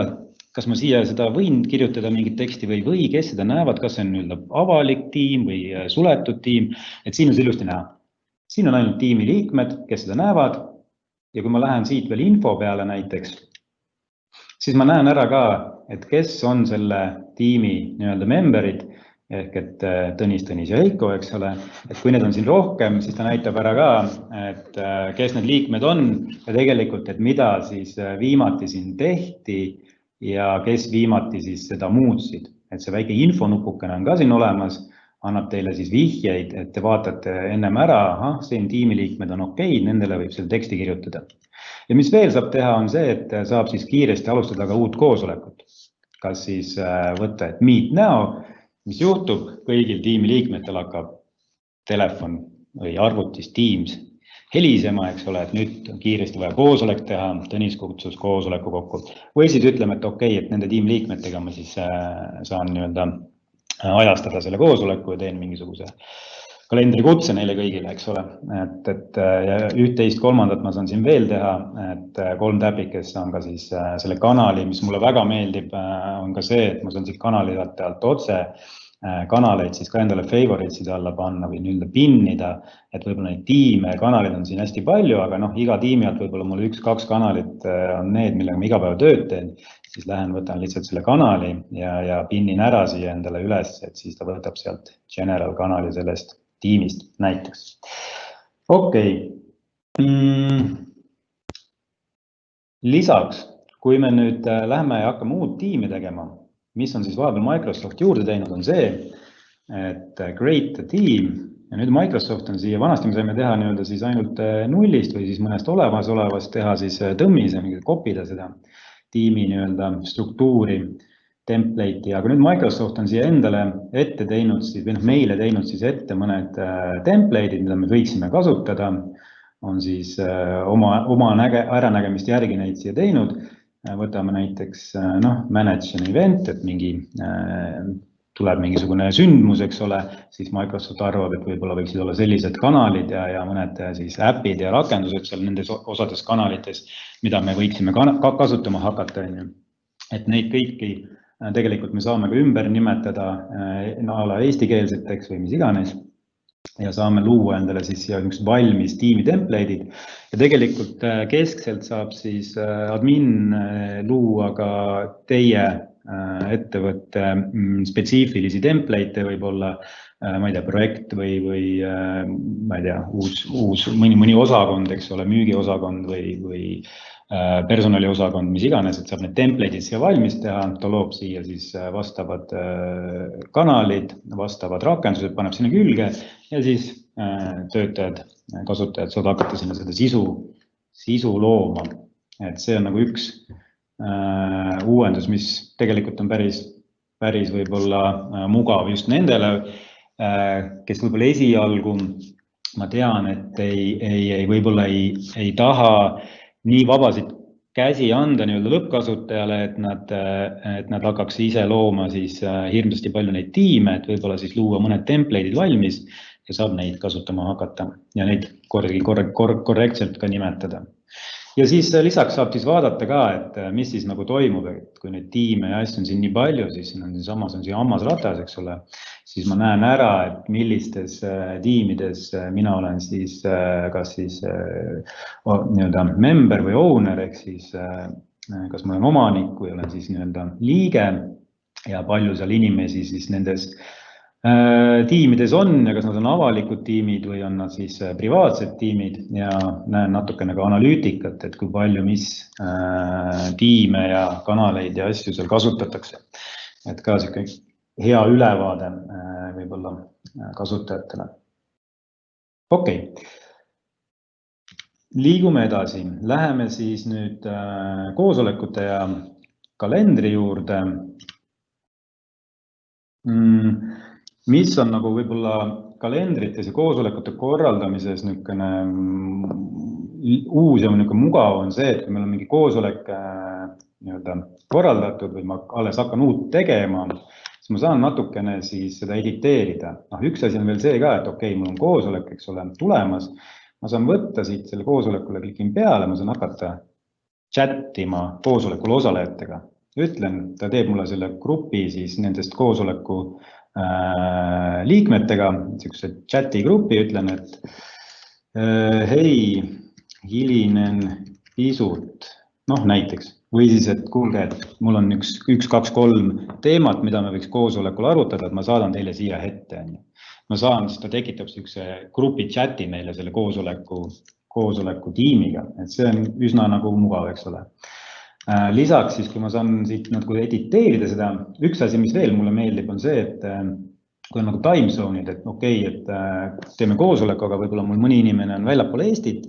kas ma siia seda võin kirjutada mingit teksti või kes seda näevad, kas see on nii-öelda avalik tiim või suletud tiim, et siin on see ilusti näha. Siin on ainult tiimi liikmed, kes seda näevad ja kui ma lähen siit veel info peale näiteks, siis ma näen ära ka, et kes on selle tiimi nii-öelda memberid, ehk et Tõnis ja Heiko, eks ole, et kui need on siin rohkem, siis ta näitab ära ka, et kes need liikmed on ja tegelikult, et mida siis viimati siin tehti ja kes viimati siis seda muutsid. Et see väike infonupukene on ka siin olemas, annab teile siis vihjeid, et te vaatate ennem ära, siin tiimiliikmed on okei, nendele võib selle teksti kirjutada. Ja mis veel saab teha on see, et saab siis kiiresti alustada ka uut koosolekut. Kas siis võtta, et meet now, mis juhtub, kõigil tiimi liikmetel hakkab telefon või arvutis Teams helisema, eks ole, et nüüd on kiiresti vaja koosolek teha, Tõnis kutsus koosoleku kokku. Või siis ütleme, et okei, et nende tiimi liikmetega ma siis saan nii-öelda ajastada selle koosoleku ja teen mingisuguse kalendrikutse neile kõigile, eks ole, et üht-teist kolmandat ma saan siin veel teha, et 3 täpikest saan ka siis selle kanali, mis mulle väga meeldib, on ka see, et ma saan siit kanali alt otse kanaleid siis ka endale favoriteside alla panna või nii-öelda pinnida, et võib-olla neid tiime ja kanalid on siin hästi palju, aga iga tiimi alt võib-olla mul 1-2 kanalit on need, millega ma iga päev tööd teen, siis lähen, võtan lihtsalt selle kanali ja pinnin ära siia endale üles, et siis ta võtab sealt general kanali sellest tiimist näiteks. Okei. Lisaks, kui me nüüd lähme ja hakkame uut tiimi tegema, mis on siis vahepeal Microsoft juurde teinud, on see, et create a team. Ja nüüd Microsoft on siia, vanasti me saime teha nii-öelda siis ainult nullist või siis mõnest olevast teha siis tõmmis ja kopida seda tiimi nii-öelda struktuuri, template'i, aga nüüd Microsoft on siia endale ette teinud, või meile teinud siis ette mõned template'id, mida me võiksime kasutada, on siis oma äranägemist järgi neid siia teinud. Võtame näiteks manage an event, et tuleb mingisugune sündmus, eks ole, siis Microsoft arvab, et võib-olla võiksid olla sellised kanalid ja mõned siis äpid ja rakendused seal nendes osades kanalites, mida me võiksime kasutama hakata. Et neid kõiki tegelikult me saame ka ümber nimetada ala eestikeelseteks või mis iganes ja saame luua endale siis valmis tiimi template'id ja tegelikult keskselt saab siis admin luua ka teie ettevõtte spetsiifilisi template'e, võib-olla, ma ei tea, projekt või ma ei tea, mõni osakond, eks ole, müügiosakond või personaliosakond, mis iganes, et saab need template'id siia valmis teha, ta loob siia siis vastavad kanalid, vastavad rakendused, paneb sinna külge ja siis töötajad, kasutajad saavad hakata sinna seda sisu looma. Et see on nagu üks uuendus, mis tegelikult on päris võib-olla mugav just nendele, kes võib-olla esialgu, ma tean, et võib-olla ei taha nii vabasid käsi anda nii-öelda lõppkasutajale, et nad hakkaks ise looma siis hirmsasti palju neid tiime, et võib-olla siis luua mõned template'id valmis ja saab neid kasutama hakata ja neid korrektselt ka nimetada. Ja siis lisaks saab siis vaadata ka, et mis siis nagu toimub, et kui neid tiime ja asju on siin nii palju, siis siin on samas on siin hammasratas, eks ole, siis ma näen ära, et millistes tiimides mina olen siis kas siis nii-öelda member või owner, ehk siis kas ma olen omanik või olen siis nii-öelda liige ja palju seal inimesi siis nendes Tiimides on ja kas nad on avalikud tiimid või on nad siis privaatsed tiimid ja näen natukene ka analüütikat, et kui palju, mis tiime ja kanaleid ja asju seal kasutatakse. Et ka selline hea ülevaade võib-olla kasutajatele. Okei. Liigume edasi. Läheme siis nüüd koosolekute ja kalendri juurde. Mis on nagu võib-olla kalendrites ja koosolekute korraldamises niisugune uus ja mugav on see, et kui meil on mingi koosolek korraldatud või ma alles hakkan uut tegema, siis ma saan natukene siis seda editeerida. Üks asi on veel see ka, et okei, mul on koosolek, eks ole, tulemas. Ma saan võtta siit selle koosolekule, klikin peale, ma saan hakata chatima koosolekul osalejatega. Ütlen, ta teeb mulle selle grupi siis nendest koosoleku liikmetega, niisuguse chati grupi, ütlen, et hei, hilinen pisut, näiteks, või siis, et kuulge, et mul on 1, 2, 3 teemat, mida me võiks koosolekul arutada, et ma saadan teile siia ette. Ma saan, siis ta tekitab niisuguse grupi chati meile selle koosoleku tiimiga, et see on üsna nagu mugav, eks ole. Lisaks siis, kui ma saan siit editeerida seda, üks asi, mis veel mulle meeldib, on see, et kui on nagu time zone'id, et okei, et teeme koosoleku, aga võib-olla mul mõni inimene on väljapool Eestit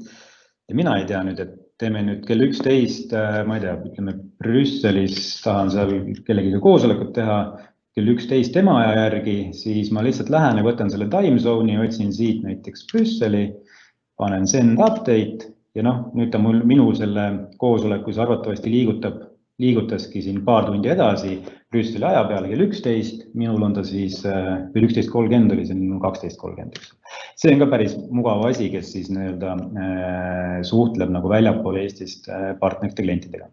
ja mina ei tea nüüd, et teeme nüüd kell 11, ma ei tea, ütleme Brüsselis tahan seal kellegiga koosolekut teha, kell 11 tema aja järgi, siis ma lihtsalt lähen ja võtan selle time zone'i, otsin siit näiteks Brüsseli, panen send update ja nüüd ta minu selle koosoleku arvatavasti liigutaski siin paar tundi edasi Brüsseli aja peale kell 11, minul on ta siis, või 11.30 oli see, minul 12.30. See on ka päris mugav asi, kes siis suhtleb nagu väljapool Eestist partnerite klientidega.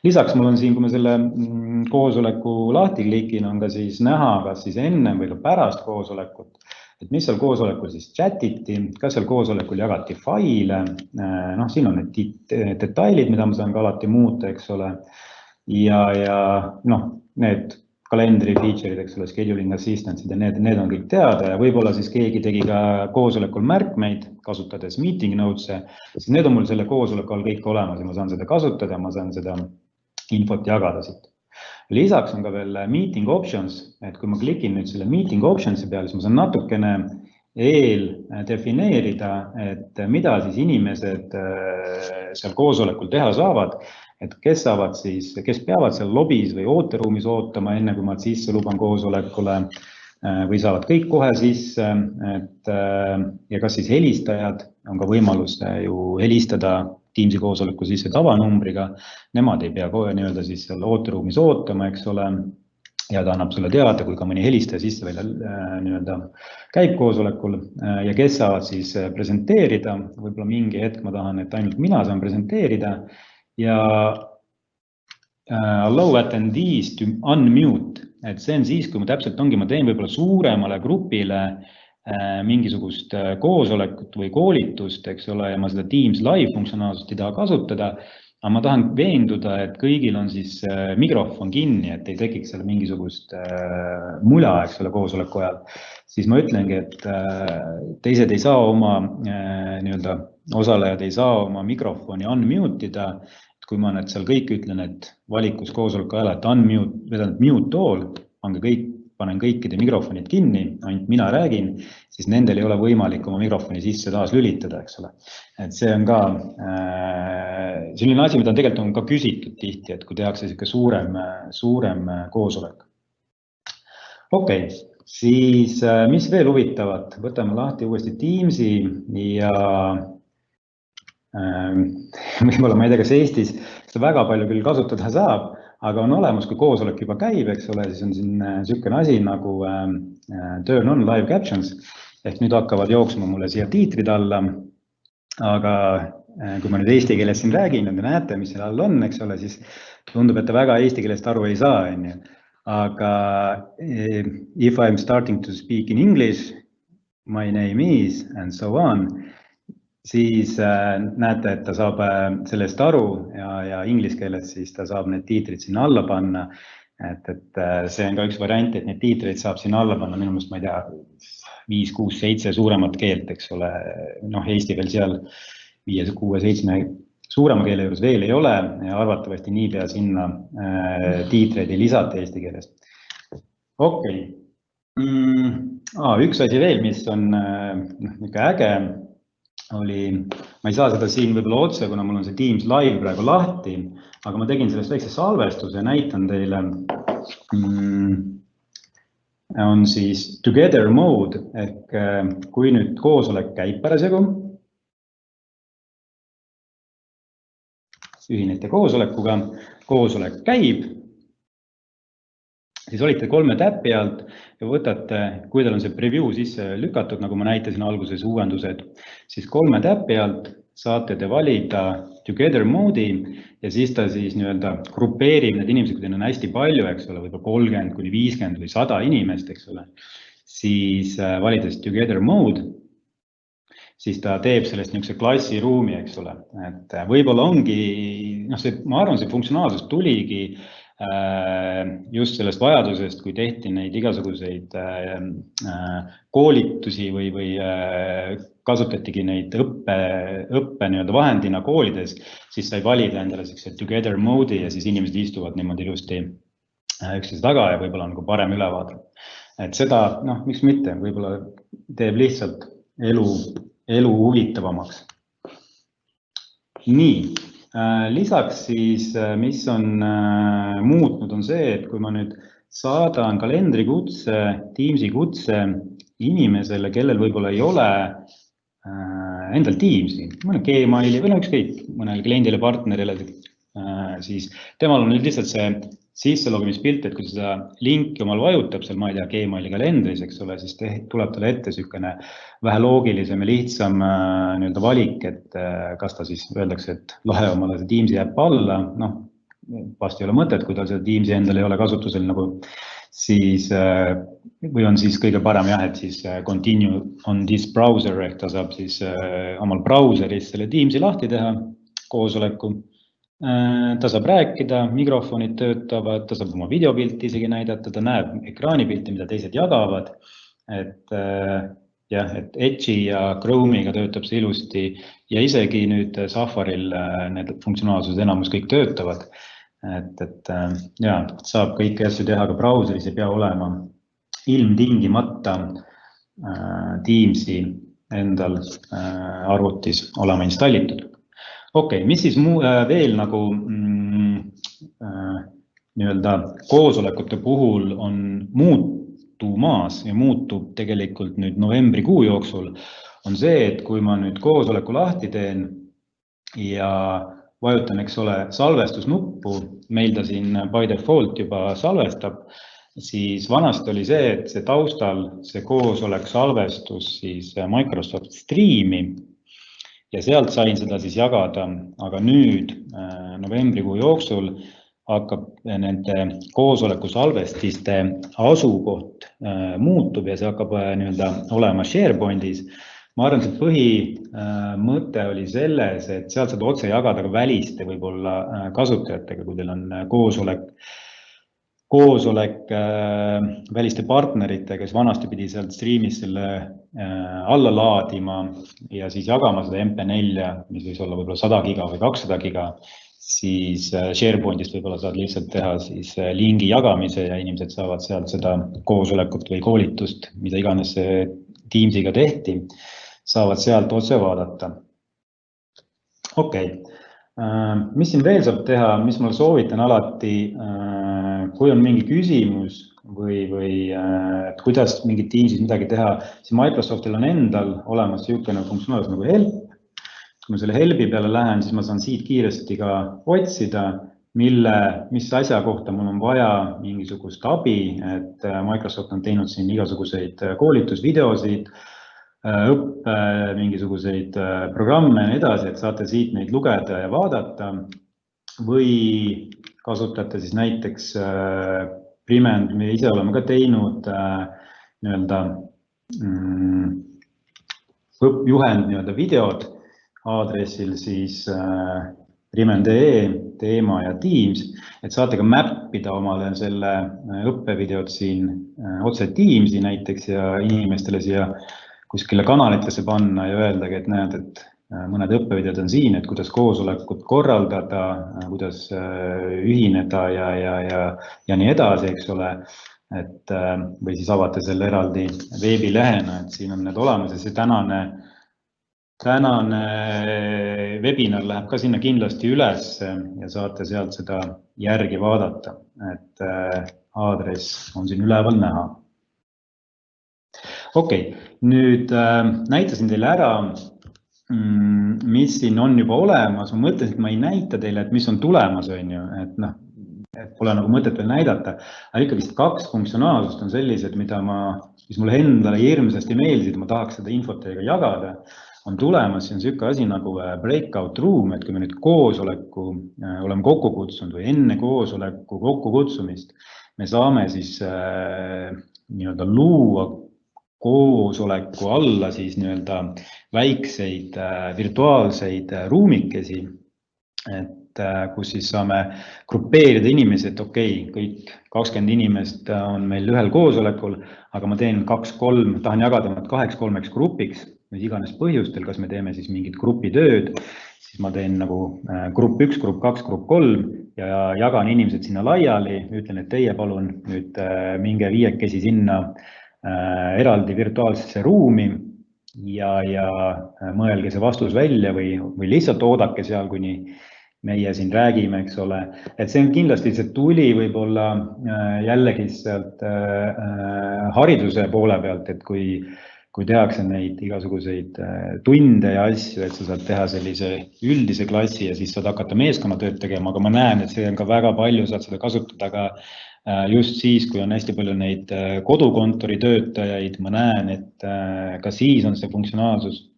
Lisaks mul on siin, kui ma selle koosoleku lahti klikin, on ka siis näha, kas siis enne või ka pärast koosolekut, et mis seal koosolekul siis chatiti, kas seal koosolekul jagati faile, siin on need detailid, mida ma saan ka alati muuta, eks ole, ja need kalendri feature'id, eks ole, scheduling assistantsid ja need on kõik teada ja võib-olla siis keegi tegi ka koosolekul märkmeid, kasutades meeting notes'e, siis need on mul selle koosoleku all kõik olemas ja ma saan seda kasutada, ma saan seda infot jagada siit. Lisaks on ka veel meeting options, et kui ma klikin nüüd selle meeting options'i peale, siis ma saan natukene defineerida, et mida siis inimesed seal koosolekul teha saavad, et kes peavad seal lobis või ooteruumis ootama, enne kui ma sisse luban koosolekule või saavad kõik kohe sisse, ja kas siis helistajad on ka võimalus ju helistada Teamsi koosoleku sisse tavanumbriga, nemad ei pea kohe siis seal ooteruumis ootama, eks ole, ja ta annab sulle teada, kui ka mõni helistaja sisse välja käib koosolekul ja kes saavad siis presenteerida, võib-olla mingi hetk ma tahan, et ainult mina saan presenteerida ja allow attendees to unmute, et see on siis, kui ma täpselt ma teen võib-olla suuremale grupile mingisugust koosolekut või koolitust, eks ole, ja ma seda Teams live funktsionaalsust ei taha kasutada, aga ma tahan veenduda, et kõigil on siis mikrofon kinni, et ei tekiks seal mingisugust mula, eks ole, koosoleku ajal, siis ma ütlengi, et teised ei saa osalejad ei saa oma mikrofoni unmute ida, et kui ma nüüd seal kõik ütlen, et valikus koosoleku ajal, et mute all, panen kõikide mikrofonid kinni, ainult mina räägin, siis nendel ei ole võimalik oma mikrofoni sisse taas lülitada, eks ole. Et see on ka selline asi, mida tegelikult on ka küsitud tihti, et kui tehakse suurem koosolek. Okei, siis mis veel huvitavat? Võtame lahti uuesti Teamsi ja võib-olla ma ei tea, kas Eestis seda väga palju küll kasutada saab, aga on olemas, kui koosolek juba käib, eks ole, siis on siin niisugune asi nagu turn on live captions, ehk nüüd hakkavad jooksma mulle siia tiitrid alla, aga kui ma nüüd eesti keeles siin räägin, te näete, mis seal all on, eks ole, siis tundub, et te väga eesti keelest aru ei saa, aga if I'm starting to speak in English, my name is and so on, siis näete, et ta saab sellest aru ja inglise keeles siis ta saab need tiitrid sinna alla panna et see on ka üks variant, et need tiitreid saab siin alla panna, minu meelest ma ei tea, 5, 6, 7 suuremat keelt, eks ole, noh, Eesti veel seal 5, 6, 7 suurema keele juures veel ei ole ja arvatavasti niipea sinna tiitreid ei lisata eesti keeles. Okei. Üks asi veel, mis on äge, oli, ma ei saa seda siin võib-olla otse, kuna mul on see Teams live praegu lahti, aga ma tegin sellest väikse salvestuse ja näitan teile. On siis together mode, ehk kui nüüd koosolek käib parasjagu, ühinete koosolekuga, koosolek käib, siis olite 3 täppi alt ja võtate, kui teil on see preview sisse lükatud, nagu ma näitasin alguses uuendused, siis 3 täppi alt saate te valida together mode'i ja siis ta siis nii-öelda grupeerib need inimesed, kui teil on hästi palju, eks ole, võib-olla 30 kuni 50 või 100 inimest, eks ole, siis valides together mode, siis ta teeb sellest niisuguse klassiruumi, eks ole, et võib-olla ongi, ma arvan, see funktsionaalsus tuligi just sellest vajadusest, kui tehti neid igasuguseid koolitusi või kasutatigi neid õppe nii-öelda vahendina koolides, siis sai valida endale together mode'i ja siis inimesed istuvad niimoodi ilusti üksteise taga ja võib-olla on parem ülevaade. Et seda, miks mitte, võib-olla teeb lihtsalt elu huvitavamaks. Nii, lisaks siis, mis on muutnud, on see, et kui ma nüüd saadan kalendrikutse, Teamsi kutse inimesele, kellel võib-olla ei ole endal Teamsi, mõne Gmaili või ükskõik mõnele kliendile, partnerile, siis temal on nüüd lihtsalt see sisselogimispilt, et kui seda linki omal vajutab seal, ma ei tea, Gmaili kalendris, eks ole, siis tuleb talle ette niisugune vähe loogilisem ja lihtsam nii-öelda valik, et kas ta siis öeldakse, et lahe omale see Teamsi äpp alla, vast ei ole mõtet, kui tal seda Teamsi endal ei ole kasutusel nagu, siis või on siis kõige parem jah, et siis continue on this browser, ehk ta saab siis omal brauseris selle Teamsi lahti teha koosoleku. Ta saab rääkida, mikrofonid töötavad, ta saab oma videopilti isegi näidata, ta näeb ekraanipilti, mida teised jagavad, et Edge'i ja Chrome'iga töötab see ilusti ja isegi nüüd Safaril need funktsionaalsused enamus kõik töötavad, et saab kõiki asju teha ka brauseris, ei pea olema ilmtingimata Teamsi endal arvutis olema installitud. Okei, mis siis veel nagu nii-öelda koosolekute puhul on muutumas ja muutub tegelikult nüüd novembrikuu jooksul, on see, et kui ma nüüd koosoleku lahti teen ja vajutan, eks ole, salvestusnuppu, meil ta siin by default juba salvestab, siis vanasti oli see, et see taustal see koosolek salvestus siis Microsoft Streami, ja sealt sain seda siis jagada, aga nüüd novembrikuu jooksul hakkab nende koosoleku salvestiste asukoht muutub ja see hakkab nii-öelda olema SharePointis. Ma arvan, see põhimõte oli selles, et sealt saab otse jagada ka väliste võib-olla kasutajatega, kui teil on koosolek väliste partnerite, kes vanasti pidi sealt streamis selle alla laadima ja siis jagama seda MP4, mis võis olla võib-olla 100 giga või 200 giga, siis SharePointist võib-olla saad lihtsalt teha siis lingi jagamise ja inimesed saavad sealt seda koosolekut või koolitust, mida iganes Teamsiga tehti, saavad sealt otse vaadata. Okei. Mis siin veel saab teha, mis ma soovitan alati, kui on mingi küsimus või kuidas mingit Teamsis midagi teha, siis Microsoftil on endal olemas niisugune funktsionaalsus nagu help. Kui ma selle helpi peale lähen, siis ma saan siit kiiresti ka otsida, mis asja kohta mul on vaja mingisugust abi, et Microsoft on teinud siin igasuguseid koolitusvideosid, mingisuguseid programme ja nii edasi, et saate siit neid lugeda ja vaadata või kasutate siis näiteks Priment, me ise oleme ka teinud nii-öelda juhend nii-öelda videod aadressil siis Primen.ee teema ja Teams, et saate ka mappida omale selle õppevideot siin otse Teamsi näiteks ja inimestele siia kuskile kanalitesse panna ja öeldagi, et näed, et mõned õppevideod on siin, et kuidas koosolekut korraldada, kuidas ühineda ja nii edasi, eks ole. Et, või siis avate selle eraldi veebilehena, et siin on need olemas ja see tänane webinar läheb ka sinna kindlasti üles ja saate sealt seda järgi vaadata, et aadress on siin üleval näha. Okei, nüüd näitasin teile ära, mis siin on juba olemas. Ma mõtlesin, et ma ei näita teile, et mis on tulemas, et pole nagu mõtet veel näidata, aga ikkagi 2 funktsionaalsust on sellised, mis mulle endale hirmsasti meeldisid, ma tahaks seda infot teiega jagada. On tulemas, see on selline asi nagu breakout room, et kui me nüüd koosoleku oleme kokku kutsunud või enne koosoleku kokkukutsumist, me saame siis nii-öelda luua koosoleku alla siis nii-öelda väikseid virtuaalseid ruumikesi, et kus siis saame grupeerida inimesi, et okei, kõik 20 inimest on meil ühel koosolekul, aga ma teen 2-3, tahan jagada nad 2-3 grupiks, mis iganes põhjustel, kas me teeme siis mingit grupitööd, siis ma teen nagu grupp 1, grupp 2, grupp 3 ja jagan inimesed sinna laiali, ütlen, et teie palun nüüd minge 5 sinna eraldi virtuaalsesse ruumi ja mõelge see vastus välja või lihtsalt oodake seal, kuni meie siin räägime, eks ole. Et see on kindlasti, see tuli võib-olla jällegi sealt hariduse poole pealt, et kui tehakse neid igasuguseid tunde ja asju, et sa saad teha sellise üldise klassi ja siis saad hakata meeskonnatööd tegema, aga ma näen, et see on ka väga palju, saad seda kasutada ka just siis, kui on hästi palju neid kodukontori töötajaid, ma näen, et ka siis on see funktsionaalsus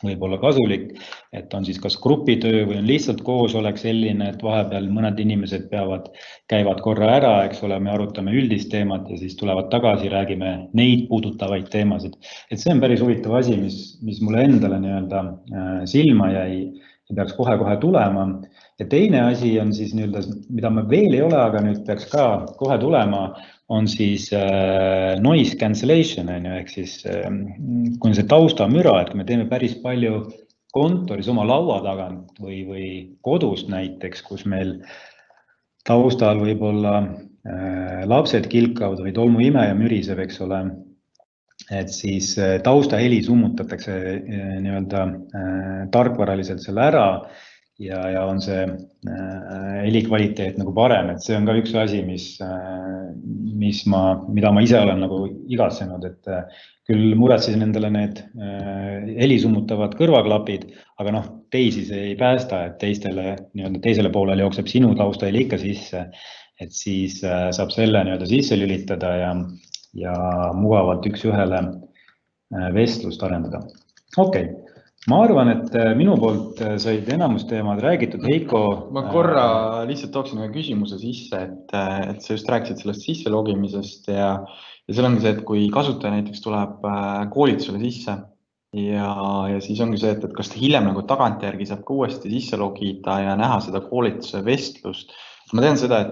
võib olla kasulik, et on siis kas grupitöö või on lihtsalt koosolek selline, et vahepeal mõned inimesed käivad korra ära, eks ole, me arutame üldist teemat ja siis tulevad tagasi, räägime neid puudutavaid teemasid. Et see on päris huvitav asi, mis mulle endale nii-öelda silma jäi ja peaks kohe-kohe tulema. Ja teine asi on siis nii-öelda, mida ma veel ei ole, aga nüüd peaks ka kohe tulema, on siis noise cancellation, ehk siis kui on see taustamüra, et kui me teeme päris palju kontoris oma laua tagant või kodust näiteks, kus meil taustal võib-olla lapsed kilkavad või tolmuimeja müriseb, eks ole, et siis taustaheli summutatakse nii-öelda tarkvaraliselt selle ära ja on see helikvaliteet nagu parem, et see on ka üks asi, mida ma ise olen nagu igatsenud, et küll muretsesin endale need helisummutavad kõrvaklapid, aga teisi see ei päästa, et teisele poolele jookseb sinu taustaheli ikka sisse, et siis saab selle nii-öelda sisse lülitada ja mugavalt üks-ühele vestlust arendada. Okei. Ma arvan, et minu poolt said enamus teemad räägitud. Heiko... Ma korra lihtsalt tooksin ühe küsimuse sisse, et sa just rääkisid sellest sisse logimisest ja seal ongi see, et kui kasutaja näiteks tuleb koolitusele sisse ja siis ongi see, et kas ta hiljem nagu tagantjärgi saab ka uuesti sisse logida ja näha seda koolituse vestlust. Ma tean seda,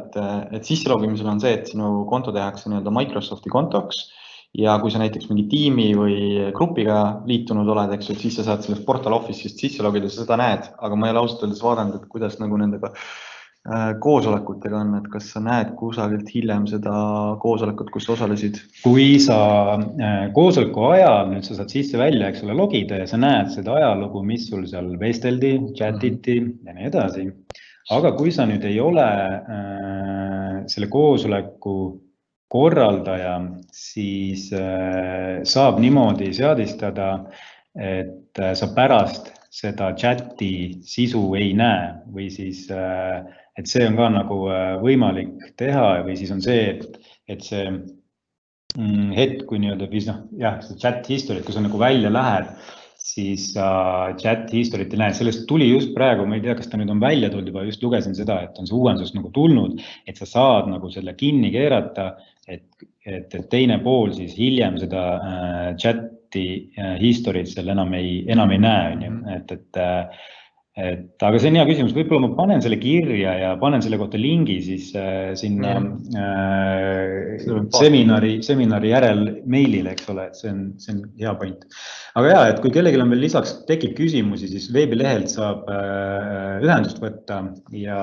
et sisse logimisel on see, et sinu konto tehakse nii-öelda Microsofti kontoks ja kui sa näiteks mingi tiimi või grupiga liitunud oled, eks, et siis sa saad sellest Portal Office'ist sisse logida, sa seda näed, aga ma ei ole ausalt öeldes vaadanud, et kuidas nagu nendega koosolekutega on, et kas sa näed kusagilt hiljem seda koosolekut, kus sa osalesid? Kui sa koosoleku ajal, nüüd sa saad sisse välja, eks ole, logida ja sa näed seda ajalugu, mis sul seal vesteldi, chatiti ja nii edasi. Aga kui sa nüüd ei ole selle koosoleku korraldaja, siis saab niimoodi seadistada, et sa pärast seda chati sisu ei näe või siis, et see on ka nagu võimalik teha või siis on see, et see hetk, kui nii-öelda, see chat history, kui sa nagu välja lähed, siis chat history't ei näe. Sellest tuli just praegu, ma ei tea, kas ta nüüd on välja tulnud juba, just lugesin seda, et on see uuendus nagu tulnud, et sa saad nagu selle kinni keerata, et teine pool siis hiljem seda chati history't seal enam ei näe. Aga see on hea küsimus, võib-olla ma panen selle kirja ja panen selle kohta lingi siis sinna seminari järel meilile, eks ole, et see on hea point. Aga ja, et kui kellelgi on veel lisaks tekib küsimusi, siis veebilehelt saab ühendust võtta ja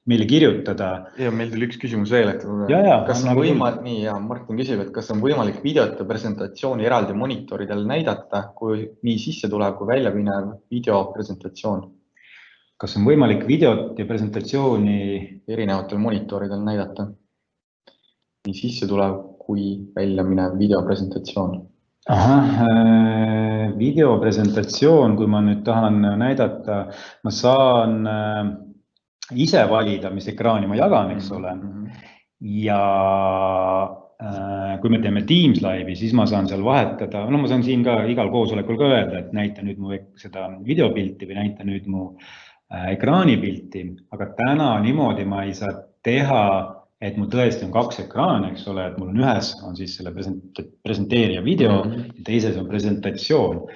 meile kirjutada. Ja meil tuli üks küsimus veel, et kas on võimalik, nii ja Martin küsib, et kas on võimalik videot ja presentatsiooni eraldi monitoridel näidata, kui nii sisse tuleb, kui välja minev videopresentatsioon? Kas on võimalik videot ja presentatsiooni erinevatel monitoridel näidata? Nii sisse tuleb, kui välja minev videopresentatsioon. Videopresentatsioon, kui ma nüüd tahan näidata, ma saan ise valida, mis ekraani ma jagan, eks ole. Ja kui me teeme Teams live'i, siis ma saan seal vahetada, no ma saan siin ka igal koosolekul ka öelda, et näita nüüd mu seda videopilti või näita nüüd mu ekraanipilti, aga täna niimoodi ma ei saa teha, et mul tõesti on 2 ekraani, eks ole, et mul on ühes on siis selle presenteerija video ja teises on presentatsioon.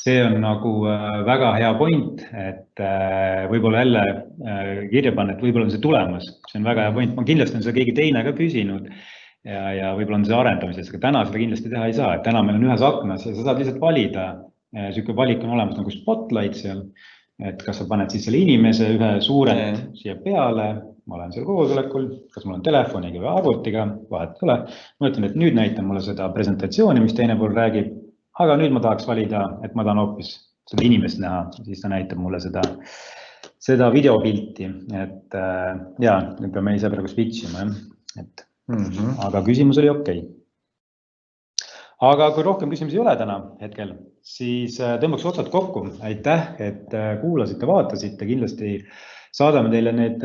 See on nagu väga hea point, et võib-olla jälle kirja panna, et võib-olla on see tulemas. See on väga hea point. Ma kindlasti on seda keegi teine ka küsinud ja võib-olla on see arendamises, aga täna seda kindlasti teha ei saa. Et täna meil on ühes aknas ja sa saad lihtsalt valida. Selline valik on olemas nagu spotlight seal, et kas sa paned siis selle inimese ühe suurelt siia peale, ma olen seal koosolekul, kas mul on telefoniga või arvutiga, vahet ei ole. Ma ütlen, et nüüd näitan mulle seda presentatsiooni, mis teine pool räägib. Aga nüüd ma tahaks valida, et ma tahan hoopis seda inimest näha, siis ta näitab mulle seda videopilti, et ja, nüüd peame ise praegu switchima, et aga küsimus oli okei. Aga kui rohkem küsimusi ei ole täna hetkel, siis tõmbaks otsad kokku. Aitäh, et kuulasite, vaatasite, kindlasti saadame teile need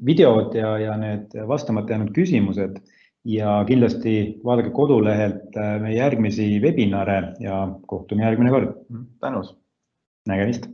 videod ja need vastamata jäänud küsimused. Ja kindlasti vaadake kodulehelt meie järgmisi webinare ja kohtume järgmine kord. Tänus. Nägemist.